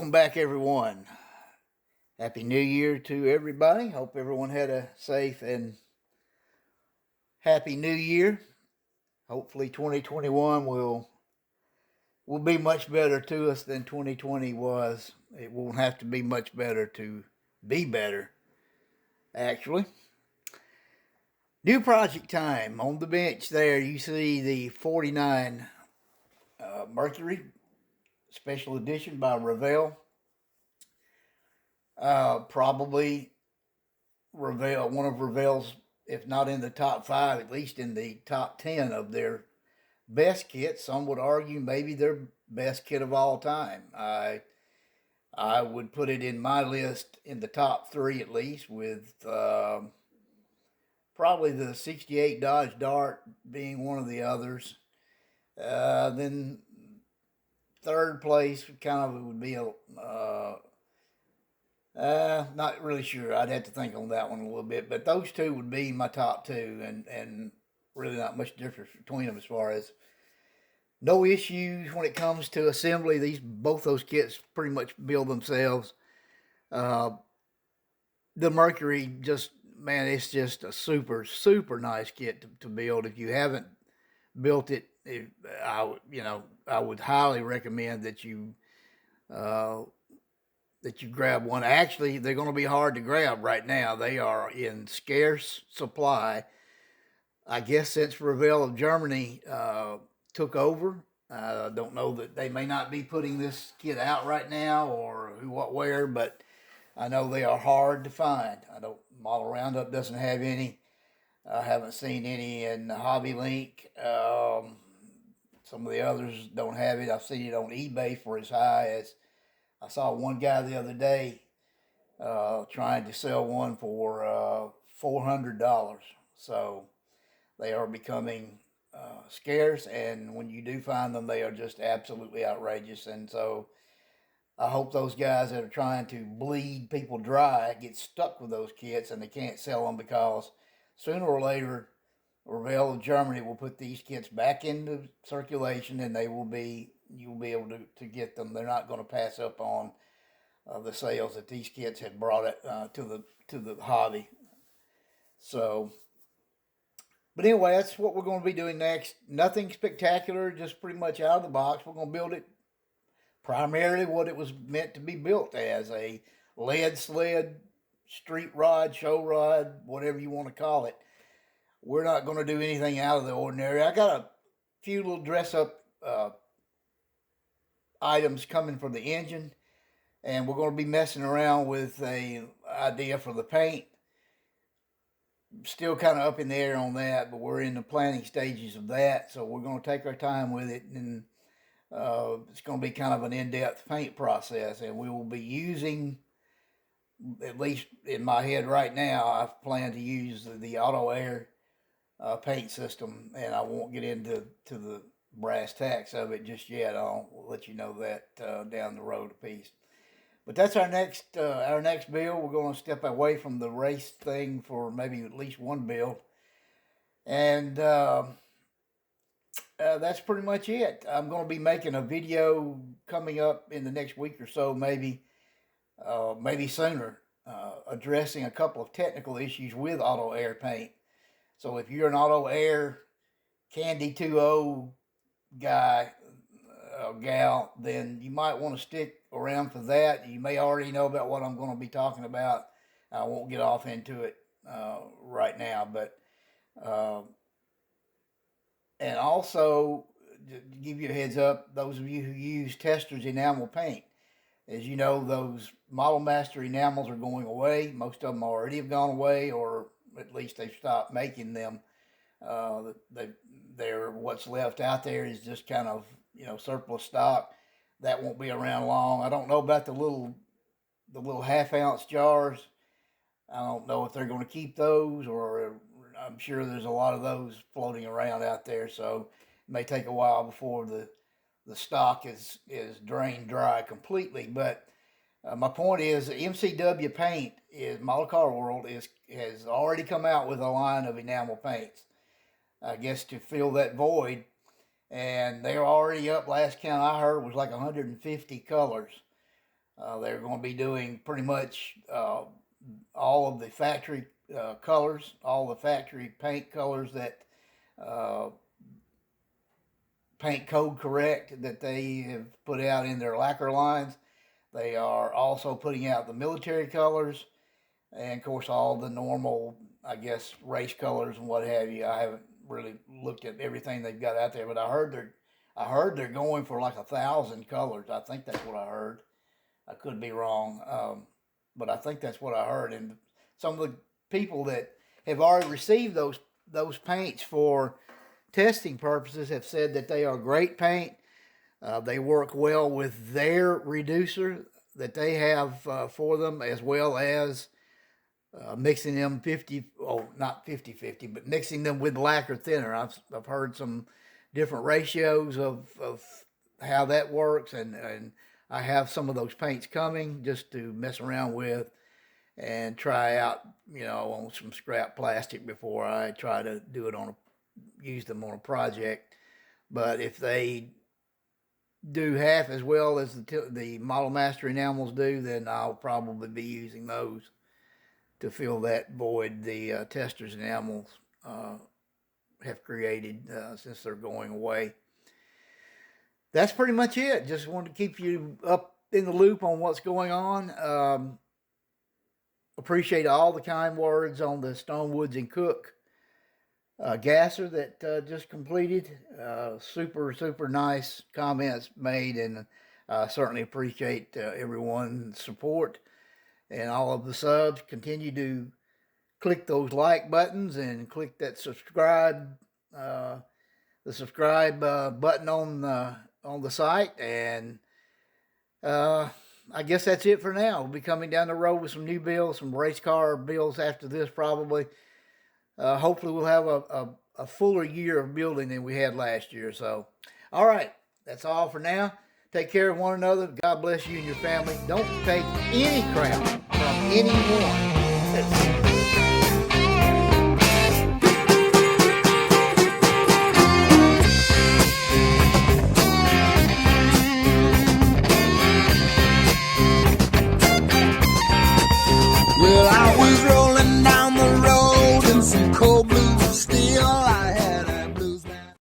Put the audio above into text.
Welcome back, everyone. Happy New Year to everybody. Hope everyone had a safe and happy New Year. Hopefully 2021 will be much better to us than 2020 was. It won't have to be much better to be better, actually. New project time. On the bench there, you see the 49 Mercury Special Edition by Revell. Probably Revell, one of Revell's, if not in the top 5, at least in the top 10 of their best kits. Some would argue maybe their best kit of all time. I would put it in my list in the top 3 at least, with probably the 68 Dodge Dart being one of the others. Then third place kind of would be not really sure. I'd have to think on that one a little bit. But those two would be my top 2, and really not much difference between them as far as no issues when it comes to assembly. Both those kits pretty much build themselves. The Mercury, just man, it's just a super nice kit to build. If you haven't built it, I would highly recommend that you grab one. Actually, they're going to be hard to grab right now. They are in scarce supply. I guess since Revell of Germany took over, I don't know that they may not be putting this kit out right now or who, what, where, but I know they are hard to find. I don't. Model Roundup doesn't have any. I haven't seen any in Hobby Link. Some of the others don't have it. I've seen it on eBay for as high as, I saw one guy the other day trying to sell one for $400. So they are becoming scarce, and when you do find them, they are just absolutely outrageous. And so I hope those guys that are trying to bleed people dry get stuck with those kits and they can't sell them, because sooner or later, Revell of Germany will put these kits back into circulation, and you'll be able to get them. They're not going to pass up on the sales that these kits have brought it to the hobby. So, but anyway, that's what we're going to be doing next. Nothing spectacular, just pretty much out of the box. We're going to build it primarily what it was meant to be built as, a lead sled, street rod, show rod, whatever you want to call it. We're not going to do anything out of the ordinary. I got a few little dress up items coming for the engine, and we're going to be messing around with a idea for the paint. Still kind of up in the air on that, but we're in the planning stages of that, so we're going to take our time with it, and it's going to be kind of an in-depth paint process, and we will be using, at least in my head right now, I plan to use the Auto Air paint system, and I won't get into the brass tacks of it just yet. I'll let you know that down the road a piece. But that's our next build. We're going to step away from the race thing for maybe at least one build, and that's pretty much it. I'm going to be making a video coming up in the next week or so, maybe sooner, addressing a couple of technical issues with Auto Air paint. So if you're an Auto Air Candy 2.0 guy, gal, then you might want to stick around for that. You may already know about what I'm going to be talking about. I won't get off into it right now, but and also to give you a heads up, those of you who use Testors enamel paint, as you know, those Model Master enamels are going away. Most of them already have gone away, or at least they've stopped making them. They're what's left out there is just kind of surplus stock. That won't be around long. I don't know about the little half-ounce jars. I don't know if they're going to keep those, or I'm sure there's a lot of those floating around out there. So it may take a while before the stock is drained dry completely. But my point is, MCW Paint Model Car World has already come out with a line of enamel paints, I guess, to fill that void. And they're already up. Last count I heard was like 150 colors. They're going to be doing pretty much all of the factory colors, all the factory paint colors that uh, paint code correct that they have put out in their lacquer lines. They are also putting out the military colors, and of course all the normal, I guess, race colors and what have you. I haven't really looked at everything they've got out there, but I heard they're going for like 1,000 colors. I think that's what I heard. I could be wrong, but I think that's what I heard. And some of the people that have already received those paints for testing purposes have said that they are great paint. They work well with their reducer that they have for them, as well as mixing them 50, oh, not 50/50, but mixing them with lacquer thinner. I've heard some different ratios of how that works, and I have some of those paints coming just to mess around with and try out, on some scrap plastic before I try to do it use them on a project. But if they do half as well as the Model Master enamels do, then I'll probably be using those to fill that void the Testors enamels have created since they're going away. That's pretty much it. Just wanted to keep you up in the loop on what's going on. Appreciate all the kind words on the Stonewoods and Cook gasser that just completed. Super nice comments made, and I certainly appreciate everyone's support and all of the subs. Continue to click those like buttons and click that subscribe, button on the site. And I guess that's it for now. We'll be coming down the road with some new builds, some race car builds after this probably. Hopefully we'll have a fuller year of building than we had last year. So, all right, that's all for now. Take care of one another. God bless you and your family. Don't take any crap from anyone.